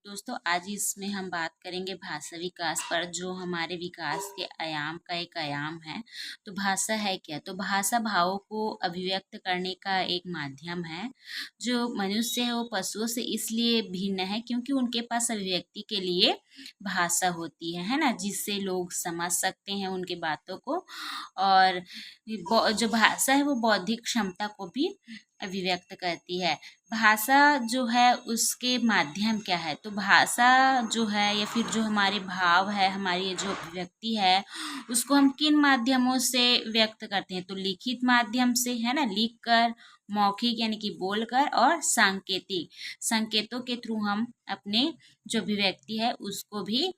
दोस्तों आज इसमें हम बात करेंगे भाषा विकास पर, जो हमारे विकास के आयाम का एक आयाम है। तो भाषा है क्या? तो भाषा भावों को अभिव्यक्त करने का एक माध्यम है। जो मनुष्य है वो पशुओं से इसलिए भिन्न है क्योंकि उनके पास अभिव्यक्ति के लिए भाषा होती है ना, जिससे लोग समझ सकते हैं उनकी बातों को। और जो भाषा है वो बौद्धिक क्षमता को भी अभिव्यक्त करती है। भाषा जो है उसके माध्यम क्या है? तो भाषा जो है या फिर जो हमारे भाव है, हमारी जो अभिव्यक्ति है, उसको हम किन माध्यमों से व्यक्त करते हैं? तो लिखित माध्यम से, है ना, लिख कर, मौखिक यानी कि बोलकर, और सांकेतिक संकेतों के थ्रू हम अपने जो अभिव्यक्ति है उसको भी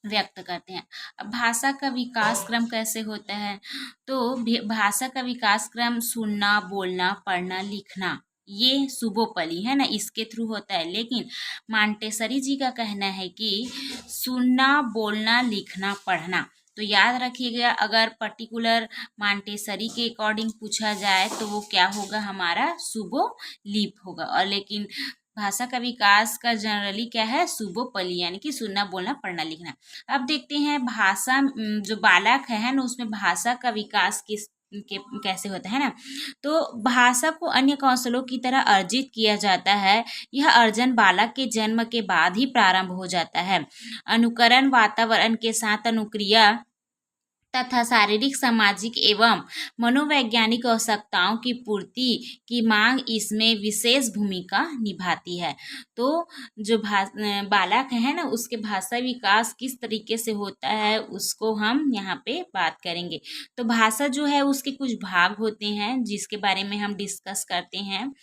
व्यक्त करते हैं। अब भाषा का विकास क्रम कैसे होता है? तो भाषा का विकास क्रम सुनना, बोलना, पढ़ना, लिखना, ये सुबोपली है ना, इसके थ्रू होता है। लेकिन मांटेसरी जी का कहना है कि सुनना, बोलना, लिखना, पढ़ना, तो याद रखिएगा, अगर पर्टिकुलर मांटेसरी के अकॉर्डिंग पूछा जाए तो वो क्या होगा? हमारा सुबोलिप होगा। और लेकिन भाषा का विकास का जनरली क्या है? सुबोपली, यानी कि सुनना, बोलना, पढ़ना, लिखना। अब देखते हैं भाषा जो बालक है ना, उसमें भाषा का विकास कैसे होता है ना। तो भाषा को अन्य कौशलों की तरह अर्जित किया जाता है। यह अर्जन बालक के जन्म के बाद ही प्रारंभ हो जाता है। अनुकरण, वातावरण के साथ अनुक्रिया तथा शारीरिक, सामाजिक एवं मनोवैज्ञानिक आवश्यकताओं की पूर्ति की मांग इसमें विशेष भूमिका निभाती है। तो जो बालक है ना, उसके भाषा विकास किस तरीके से होता है उसको हम यहाँ पे बात करेंगे। तो भाषा जो है उसके कुछ भाग होते हैं जिसके बारे में हम डिस्कस करते हैं।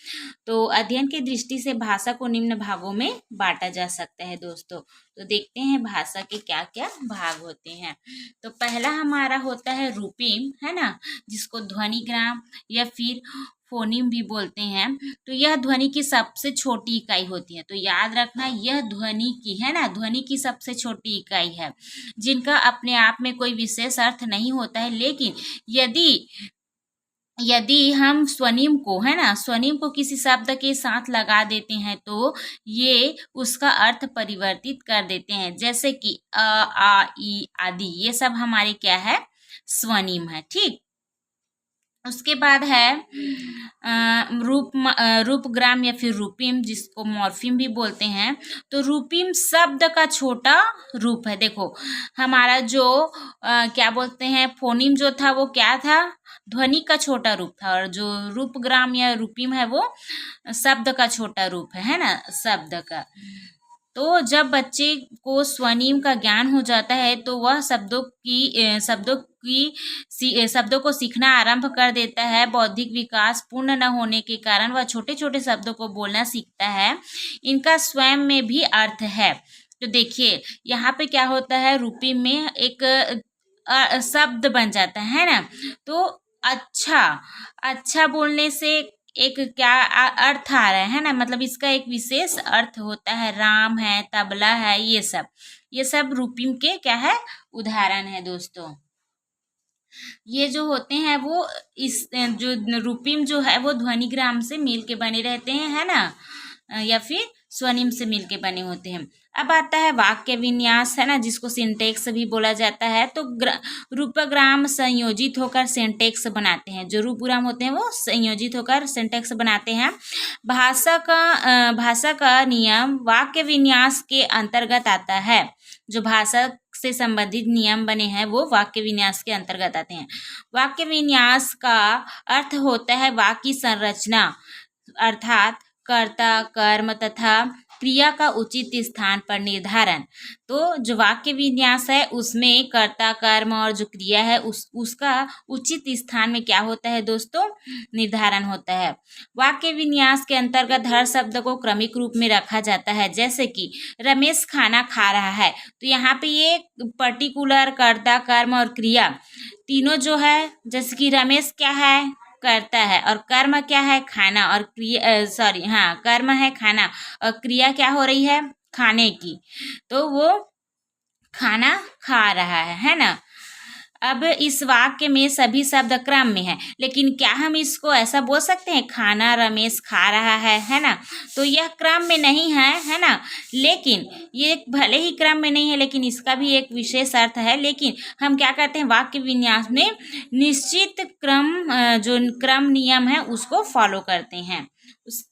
तो अध्ययन की दृष्टि से भाषा को निम्न भागों में बांटा जा सकता है दोस्तों। तो देखते हैं भाषा के क्या क्या भाग होते हैं। तो पहला हमारा होता है रूपीम, है ना, जिसको ध्वनिग्राम या फिर फोनीम भी बोलते हैं। तो यह ध्वनि की सबसे छोटी इकाई होती है। तो याद रखना, यह ध्वनि की, है ना, ध्वनि की सबसे छोटी इकाई है, जिनका अपने आप में कोई विशेष अर्थ नहीं होता है। लेकिन यदि यदि हम स्वनिम को, है ना, स्वनिम को किसी शब्द के साथ लगा देते हैं तो ये उसका अर्थ परिवर्तित कर देते हैं। जैसे कि अ, आ, ई आदि, ये सब हमारे क्या है? स्वनिम है। ठीक। उसके बाद है रूपग्राम या फिर रूपिम, जिसको मॉर्फिम भी बोलते हैं। तो रूपिम शब्द का छोटा रूप है। देखो हमारा जो क्या बोलते हैं, फोनिम जो था वो क्या था? ध्वनि का छोटा रूप था। और जो रूपग्राम या रूपिम है वो शब्द का छोटा रूप है ना, शब्द का। तो जब बच्चे को स्वनिम का ज्ञान हो जाता है तो वह शब्दों को सीखना आरंभ कर देता है। बौद्धिक विकास पूर्ण न होने के कारण वह छोटे छोटे शब्दों को बोलना सीखता है। इनका स्वयं में भी अर्थ है। तो देखिए यहाँ पे क्या होता है, रूपी में एक शब्द बन जाता है ना। तो अच्छा, अच्छा बोलने से एक क्या अर्थ आ रहा है ना, मतलब इसका एक विशेष अर्थ होता है। राम है, तबला है, ये सब रूपिम के क्या है? उदाहरण है दोस्तों। ये जो होते हैं वो इस जो रूपिम जो है वो ध्वनिग्राम से मिल के बने रहते हैं, है ना, या फिर स्वनिम से मिलके बने होते हैं। अब आता है वाक्य विन्यास, है ना, जिसको सिंटेक्स भी बोला जाता है। तो रूपग्राम संयोजित होकर सिंटेक्स बनाते हैं। जो रूपग्राम होते हैं वो संयोजित होकर सिंटेक्स बनाते हैं। भाषा का नियम वाक्य विन्यास के अंतर्गत आता है। जो भाषा से संबंधित नियम बने हैं वो वाक्य विन्यास के अंतर्गत आते हैं। वाक्य विन्यास का अर्थ होता है वाक्य की संरचना, अर्थात कर्ता, कर्म तथा क्रिया का उचित स्थान पर निर्धारण। तो जो वाक्य विन्यास है उसमें कर्ता, कर्म और जो क्रिया है उसका उचित स्थान में क्या होता है दोस्तों? निर्धारण होता है। वाक्य विन्यास के अंतर्गत हर शब्द को क्रमिक रूप में रखा जाता है। जैसे कि रमेश खाना खा रहा है, तो यहाँ पे ये पर्टिकुलर कर्ता, कर्म और क्रिया तीनों जो है, जैसे कि रमेश क्या है? करता है, और कर्म क्या है? खाना, और क्रिया कर्म है खाना, और क्रिया क्या हो रही है? खाने की। तो वो खाना खा रहा है ना। अब इस वाक्य में सभी शब्द क्रम में है, लेकिन क्या हम इसको ऐसा बोल सकते हैं खाना रमेश खा रहा है ना? तो यह क्रम में नहीं है ना? लेकिन ये भले ही क्रम में नहीं है, लेकिन इसका भी एक विशेष अर्थ है। लेकिन हम क्या करते हैं, वाक्य विन्यास में निश्चित क्रम जो क्रम नियम है उसको फॉलो करते हैं।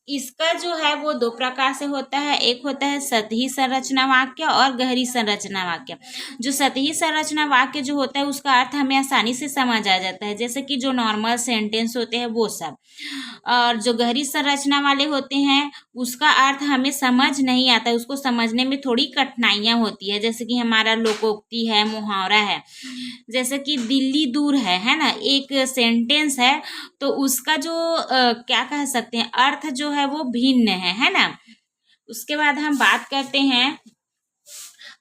इसका जो है वो दो प्रकार से होता है। एक होता है सतही संरचना वाक्य और गहरी संरचना वाक्य। जो सतही संरचना वाक्य जो होता है उसका अर्थ हमें आसानी से समझ आ जाता है, जैसे कि जो नॉर्मल सेंटेंस होते हैं वो सब। और जो गहरी संरचना वाले होते हैं उसका अर्थ हमें समझ नहीं आता, उसको समझने में थोड़ी कठिनाइयाँ होती है, जैसे कि हमारा लोकोक्ति है, मुहावरा है। जैसे कि दिल्ली दूर है ना, एक सेंटेंस है, तो उसका जो क्या कह सकते हैं अर्थ जो है वो भिन्न है ना। उसके बाद हम बात करते हैं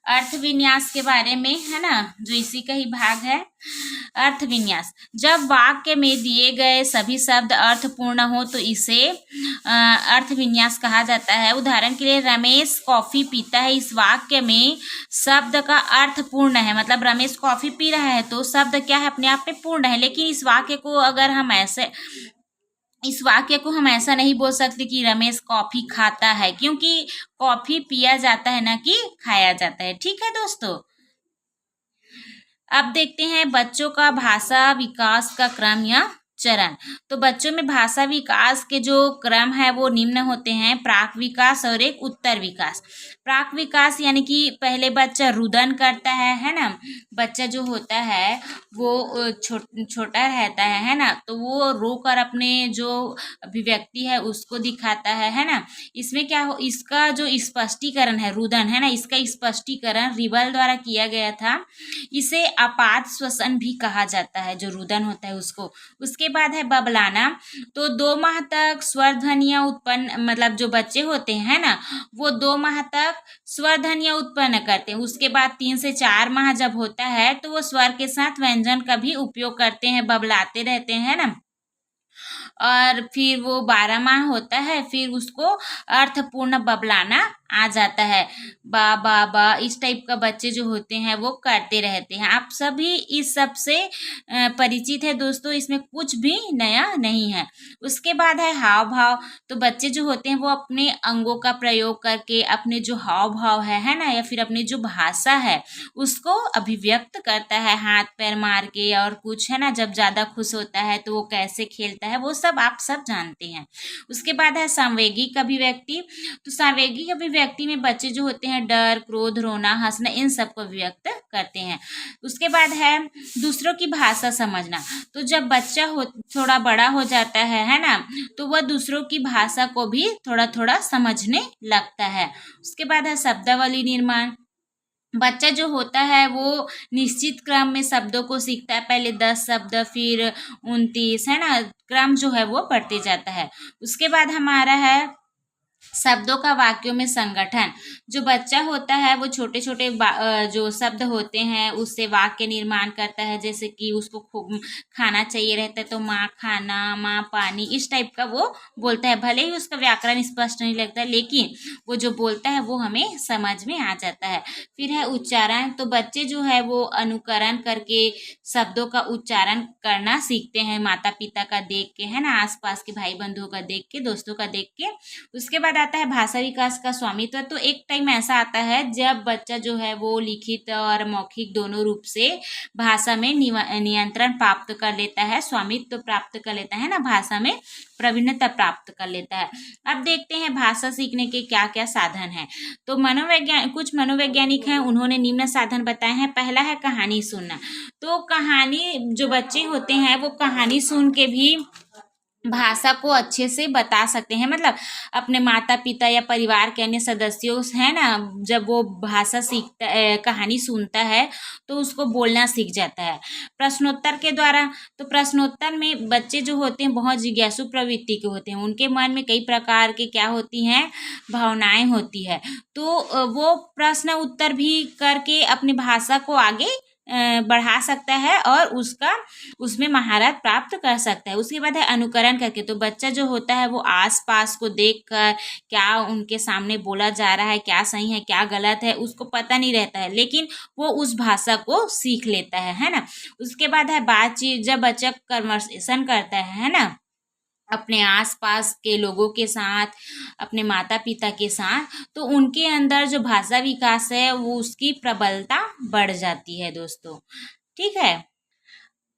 अर्थ विन्यास के बारे में, है ना, जो इसी का ही भाग है। अर्थ विन्यास, जब वाक्य में दिए गए सभी शब्द अर्थपूर्ण हो तो इसे अर्थ विन्यास कहा जाता है। उदाहरण के लिए रमेश कॉफी पीता है, इस वाक्य में शब्द का अर्थ पूर्ण है, मतलब रमेश कॉफी पी रहा है तो शब्द क्या है, अपने आप में पूर्ण है। लेकिन इस वाक्य को हम ऐसा नहीं बोल सकते कि रमेश कॉफी खाता है, क्योंकि कॉफी पिया जाता है ना कि खाया जाता है। ठीक है दोस्तों, अब देखते हैं बच्चों का भाषा विकास का क्रम या चरण। तो बच्चों में भाषा विकास के जो क्रम है वो निम्न होते हैं, प्राक विकास और एक उत्तर विकास। प्राक विकास यानी कि पहले बच्चा रुदन करता है ना। बच्चा जो होता है वो छोटा रहता है ना, तो वो रोकर अपने जो अभिव्यक्ति है उसको दिखाता है ना। इसमें क्या हो, इसका जो स्पष्टीकरण है रुदन है ना, इसका स्पष्टीकरण रिबल द्वारा किया गया था। इसे अपाद श्वसन भी कहा जाता है, जो रुदन होता है उसको। उसके बाद है बबलाना, तो 2 माह तक स्वर ध्वनियाँ उत्पन्न, मतलब जो बच्चे होते हैं ना वो 2 माह तक स्वर ध्वनियाँ उत्पन्न करते हैं। उसके बाद 3 से 4 माह जब होता है तो वो स्वर के साथ व्यंजन का भी उपयोग करते हैं, बबलाते रहते हैं ना। और फिर वो 12 माह होता है, फिर उसको अर्थपूर्ण बबलाना आ जाता है। बा बा बा इस टाइप का बच्चे जो होते हैं वो करते रहते हैं। आप सभी इस सब से परिचित है दोस्तों, इसमें कुछ भी नया नहीं है। उसके बाद है हाव भाव, तो बच्चे जो होते हैं वो अपने अंगों का प्रयोग करके अपने जो हाव भाव है ना, या फिर अपनी जो भाषा है उसको अभिव्यक्त करता है, हाथ पैर मार के और कुछ, है ना। जब ज़्यादा खुश होता है तो वो कैसे खेलता है वो सब आप सब जानते हैं। उसके बाद है सांवेगिक अभिव्यक्ति, तो सांवेगिक अभिव्यक्ति में बच्चे जो होते हैं डर, क्रोध, रोना, हंसना, इन सबको व्यक्त करते हैं। उसके बाद है दूसरों की भाषा समझना, तो जब बच्चा थोड़ा बड़ा हो जाता है ना, तो वह दूसरों की भाषा को भी थोड़ा थोड़ा समझने लगता है। उसके बाद है शब्दावली निर्माण, बच्चा जो होता है वो निश्चित क्रम में शब्दों को सीखता है, पहले 10 शब्द फिर 29, है ना, क्रम जो है वो बढ़ते जाता है। उसके बाद हमारा है शब्दों का वाक्यों में संगठन, जो बच्चा होता है वो छोटे छोटे जो शब्द होते हैं उससे वाक्य निर्माण करता है, जैसे कि उसको खाना चाहिए रहता है तो माँ खाना, माँ पानी, इस टाइप का वो बोलता है। भले ही उसका व्याकरण स्पष्ट नहीं लगता, लेकिन वो जो बोलता है वो हमें समझ में आ जाता है। फिर है उच्चारण, तो बच्चे जो है वो अनुकरण करके शब्दों का उच्चारण करना सीखते हैं, माता पिता का देख के, है ना, आसपास के भाई बंधुओं का देख के, दोस्तों का देख के। उसके बाद आता है भाषा विकास का स्वामित्व, तो एक टाइम ऐसा आता है जब बच्चा जो है वो लिखित और मौखिक दोनों रूप से भाषा में नियंत्रण प्राप्त कर लेता है, स्वामित्व प्राप्त कर लेता है ना, भाषा में प्रवीणता प्राप्त कर लेता है। अब देखते हैं भाषा सीखने के क्या क्या साधन हैं। तो कुछ मनोवैज्ञानिक हैं, उन्होंने निम्न साधन बताए हैं। पहला है कहानी सुनना, तो कहानी जो बच्चे होते हैं वो कहानी सुन के भी भाषा को अच्छे से बता सकते हैं, मतलब अपने माता पिता या परिवार के अन्य सदस्यों है ना, जब वो भाषा सीखता कहानी सुनता है तो उसको बोलना सीख जाता है। प्रश्नोत्तर के द्वारा, तो प्रश्नोत्तर में बच्चे जो होते हैं बहुत जिज्ञासु प्रवृत्ति के होते हैं, उनके मन में कई प्रकार के क्या होती हैं, भावनाएं होती है, तो वो प्रश्न उत्तर भी करके अपनी भाषा को आगे बढ़ा सकता है और उसमें महारत प्राप्त कर सकता है। उसके बाद है अनुकरण करके, तो बच्चा जो होता है वो आस पास को देख कर क्या उनके सामने बोला जा रहा है, क्या सही है क्या गलत है, उसको पता नहीं रहता है, लेकिन वो उस भाषा को सीख लेता है ना। उसके बाद है बातचीत, जब बच्चा कन्वर्सेशन करता है ना अपने आसपास के लोगों के साथ, अपने माता पिता के साथ, तो उनके अंदर जो भाषा विकास है वो उसकी प्रबलता बढ़ जाती है दोस्तों। ठीक है।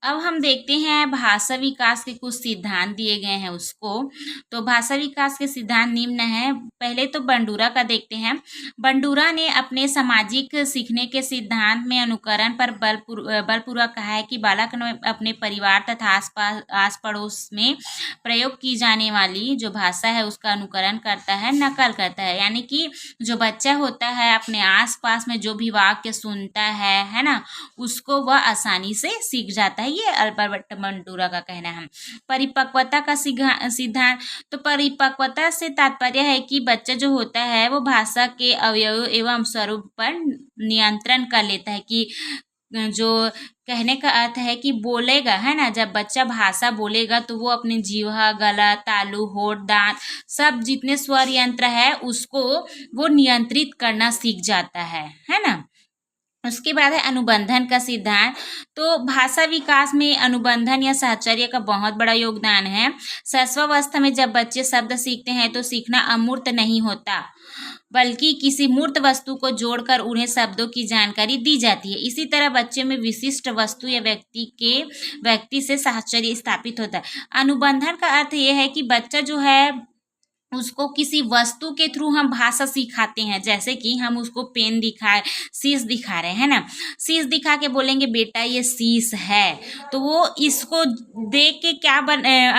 अब हम देखते हैं भाषा विकास के कुछ सिद्धांत दिए गए हैं उसको। तो भाषा विकास के सिद्धांत निम्न है। पहले तो बंडूरा का देखते हैं। बंडूरा ने अपने सामाजिक सीखने के सिद्धांत में अनुकरण पर बलपूर्वक कहा है कि बालक अपने परिवार तथा आस पड़ोस में प्रयोग की जाने वाली जो भाषा है उसका अनुकरण करता है, नकल करता है। यानी कि जो बच्चा होता है अपने आस पास में जो भी वाक्य सुनता है ना, उसको वह आसानी से सीख जाता है। ये अल्बर्ट बंडूरा का कहना है। परिपक्वता का सिद्धांत, तो परिपक्वता से तात्पर्य है कि बच्चा जो होता है वो भाषा के अवयव एवं स्वरूप पर नियंत्रण कर लेता है। कि जो कहने का अर्थ है कि बोलेगा है ना, जब बच्चा भाषा बोलेगा तो वो अपने जीवा, गला, तालु, होठ, दांत सब जितने स्वर यंत्र है उसको वो नियंत्रित करना सीख जाता है ना। उसके बाद है अनुबंधन का सिद्धांत। तो भाषा विकास में अनुबंधन या साहचर्य का बहुत बड़ा योगदान है। शैशवावस्था में जब बच्चे शब्द सीखते हैं तो सीखना अमूर्त नहीं होता, बल्कि किसी मूर्त वस्तु को जोड़कर उन्हें शब्दों की जानकारी दी जाती है। इसी तरह बच्चे में विशिष्ट वस्तु या व्यक्ति से साहचर्य स्थापित होता है। अनुबंधन का अर्थ यह है कि बच्चा जो है उसको किसी वस्तु के थ्रू हम भाषा सिखाते हैं। जैसे कि हम उसको पेन दिखाए, शीश दिखा रहे हैं ना, शीश दिखा के बोलेंगे बेटा ये शीश है, तो वो इसको देख के क्या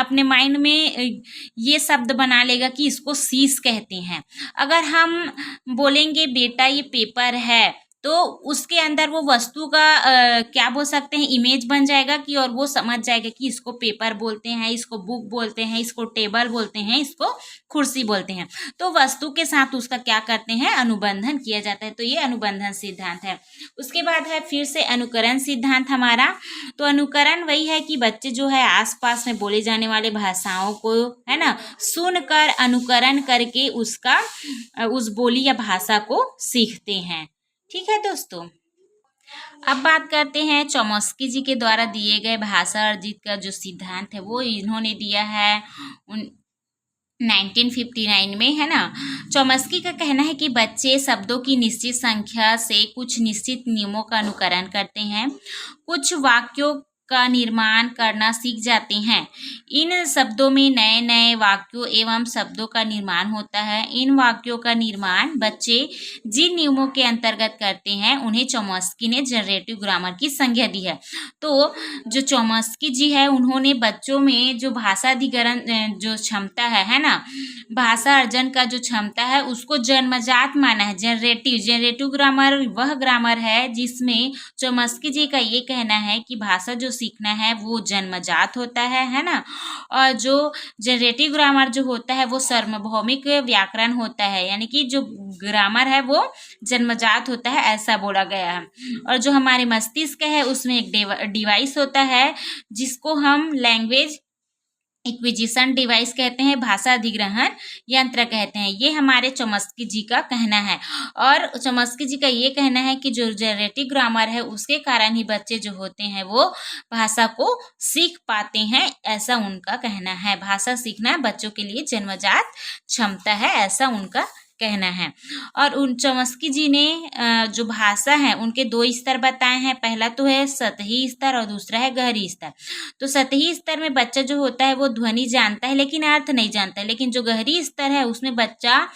अपने माइंड में ये शब्द बना लेगा कि इसको शीश कहते हैं। अगर हम बोलेंगे बेटा ये पेपर है, तो उसके अंदर वो वस्तु का क्या बोल सकते हैं, इमेज बन जाएगा कि और वो समझ जाएगा कि इसको पेपर बोलते हैं, इसको बुक बोलते हैं, इसको टेबल बोलते हैं, इसको कुर्सी बोलते हैं। तो वस्तु के साथ उसका क्या करते हैं, अनुबंधन किया जाता है। तो ये अनुबंधन सिद्धांत है। उसके बाद है फिर से अनुकरण सिद्धांत हमारा। तो अनुकरण वही है कि बच्चे जो है आसपास में बोले जाने वाले भाषाओं को है ना सुनकर अनुकरण करके उसका उस बोली या भाषा को सीखते हैं। ठीक है दोस्तों। अब बात करते हैं चॉम्स्की जी के द्वारा दिए गए भाषा अर्जित का जो सिद्धांत है वो इन्होंने दिया है 1959 में, है ना। चॉम्स्की का कहना है कि बच्चे शब्दों की निश्चित संख्या से कुछ निश्चित नियमों का अनुकरण करते हैं, कुछ वाक्यों का निर्माण करना सीख जाते हैं। इन शब्दों में नए नए वाक्यों एवं शब्दों का निर्माण होता है। इन वाक्यों का निर्माण बच्चे जिन नियमों के अंतर्गत करते हैं उन्हें चॉम्स्की ने जनरेटिव ग्रामर की संज्ञा दी है। तो जो चॉम्स्की जी है उन्होंने बच्चों में जो भाषा अधिग्रहण जो क्षमता है ना, भाषा अर्जन का जो क्षमता है उसको जन्मजात माना है। जनरेटिव ग्रामर वह ग्रामर है जिसमें चॉम्स्की जी का ये कहना है कि भाषा जो सीखना है वो जन्मजात होता है ना। और जो जनरेटिव ग्रामर जो होता है वो सार्वभौमिक व्याकरण होता है, यानी कि जो ग्रामर है वो जन्मजात होता है, ऐसा बोला गया है। और जो हमारे मस्तिष्क है उसमें एक डिवाइस होता है जिसको हम लैंग्वेज एक्विजिशन डिवाइस कहते हैं, भाषा अधिग्रहण यंत्र कहते हैं। ये हमारे चॉम्स्की जी का कहना है। और चॉम्स्की जी का ये कहना है कि जो जनरेटिव ग्रामर है उसके कारण ही बच्चे जो होते हैं वो भाषा को सीख पाते हैं, ऐसा उनका कहना है। भाषा सीखना बच्चों के लिए जन्मजात क्षमता है, ऐसा उनका कहना है। और उन चॉम्स्की जी ने जो भाषा है उनके दो स्तर बताए हैं। पहला तो है सतही स्तर और दूसरा है गहरी स्तर। तो सतही स्तर में बच्चा जो होता है वो ध्वनि जानता है लेकिन अर्थ नहीं जानता है, लेकिन जो गहरी स्तर है उसमें बच्चा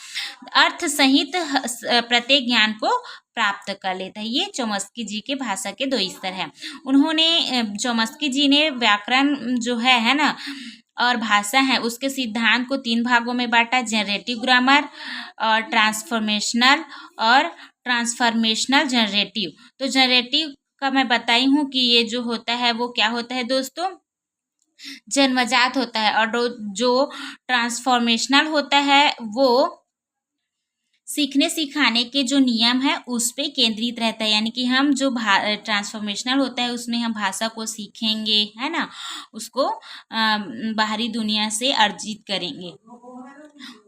अर्थ सहित प्रत्येक ज्ञान को प्राप्त कर लेता है। ये चॉम्स्की जी के भाषा के दो स्तर हैं। उन्होंने चॉम्स्की जी ने व्याकरण जो है ना और भाषा है उसके सिद्धांत को 3 भागों में बांटा, जनरेटिव ग्रामर और ट्रांसफॉर्मेशनल जनरेटिव। तो जनरेटिव का मैं बताई हूँ कि ये जो होता है वो क्या होता है दोस्तों, जन्मजात होता है। और जो ट्रांसफॉर्मेशनल होता है वो सीखने सिखाने के जो नियम है उस पे केंद्रित रहता है, यानी कि हम जो ट्रांसफॉर्मेशनल होता है उसमें हम भाषा को सीखेंगे, है ना, उसको बाहरी दुनिया से अर्जित करेंगे।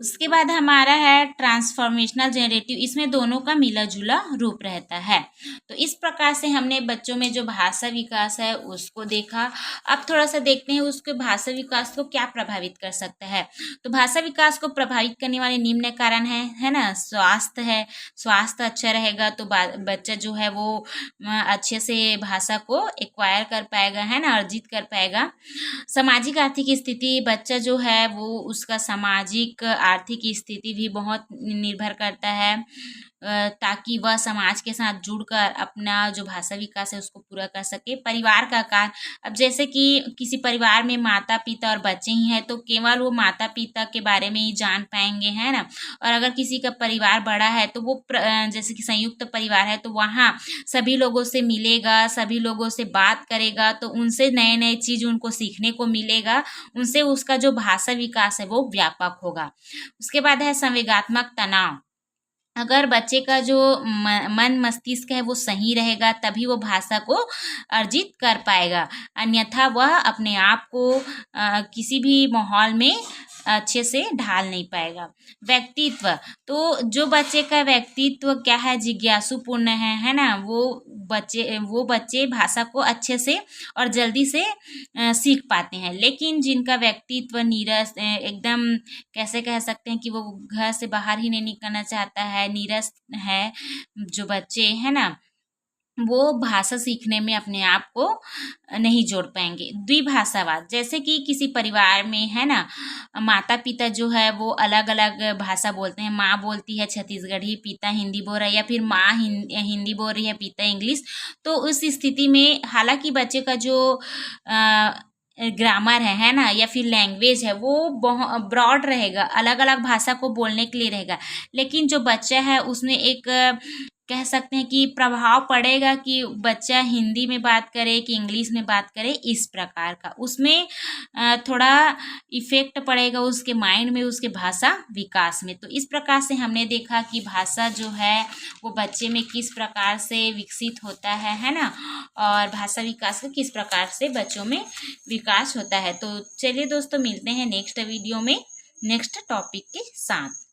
उसके बाद हमारा है ट्रांसफॉर्मेशनल जनरेटिव, इसमें दोनों का मिला जुला रूप रहता है। तो इस प्रकार से हमने बच्चों में जो भाषा विकास है उसको देखा। अब थोड़ा सा देखते हैं उसके भाषा विकास को क्या प्रभावित कर सकता है। तो भाषा विकास को प्रभावित करने वाले निम्न कारण है ना, स्वास्थ्य है, स्वास्थ्य अच्छा रहेगा तो बच्चा जो है वो अच्छे से भाषा को एक्वायर कर पाएगा, है ना, अर्जित कर पाएगा। सामाजिक आर्थिक स्थिति, बच्चा जो है वो उसका सामाजिक आर्थिक स्थिति भी बहुत निर्भर करता है, ताकि वह समाज के साथ जुड़कर अपना जो भाषा विकास है उसको पूरा कर सके। परिवार का कार्य, अब जैसे कि किसी परिवार में माता पिता और बच्चे ही हैं तो केवल वो माता पिता के बारे में ही जान पाएंगे, है ना। और अगर किसी का परिवार बड़ा है तो वो जैसे कि संयुक्त परिवार है तो वहाँ सभी लोगों से मिलेगा, सभी लोगों से बात करेगा, तो उनसे नए नए चीज़ उनको सीखने को मिलेगा, उनसे उसका जो भाषा विकास है वो व्यापक होगा। उसके बाद है संवेगात्मक तनाव। अगर बच्चे का जो मन मस्तिष्क है वो सही रहेगा तभी वो भाषा को अर्जित कर पाएगा, अन्यथा वह अपने आप को किसी भी माहौल में अच्छे से ढाल नहीं पाएगा। व्यक्तित्व, तो जो बच्चे का व्यक्तित्व क्या है, जिज्ञासुपूर्ण है ना, वो बच्चे भाषा को अच्छे से और जल्दी से सीख पाते हैं। लेकिन जिनका व्यक्तित्व नीरस एकदम, कैसे कह सकते हैं कि वो घर से बाहर ही नहीं निकलना चाहता है, नीरस है जो बच्चे है ना, वो भाषा सीखने में अपने आप को नहीं जोड़ पाएंगे। द्विभाषावाद, जैसे कि किसी परिवार में है ना, माता पिता जो है वो अलग अलग भाषा बोलते हैं, माँ बोलती है छत्तीसगढ़ी, पिता हिंदी बोल रहा है, या फिर माँ हिंदी बोल रही है, पिता इंग्लिश। तो उस स्थिति में हालांकि बच्चे का जो ग्रामर है ना, या फिर लैंग्वेज है वो बहुत ब्रॉड रहेगा, अलग अलग भाषा को बोलने के लिए रहेगा। लेकिन जो बच्चा है उसमें एक कह सकते हैं कि प्रभाव पड़ेगा कि बच्चा हिंदी में बात करे कि इंग्लिश में बात करे, इस प्रकार का उसमें थोड़ा इफेक्ट पड़ेगा उसके माइंड में, उसके भाषा विकास में। तो इस प्रकार से हमने देखा कि भाषा जो है वो बच्चे में किस प्रकार से विकसित होता है ना, और भाषा विकास का किस प्रकार से बच्चों में विकास होता है। तो चलिए दोस्तों, मिलते हैं नेक्स्ट वीडियो में नेक्स्ट टॉपिक के साथ।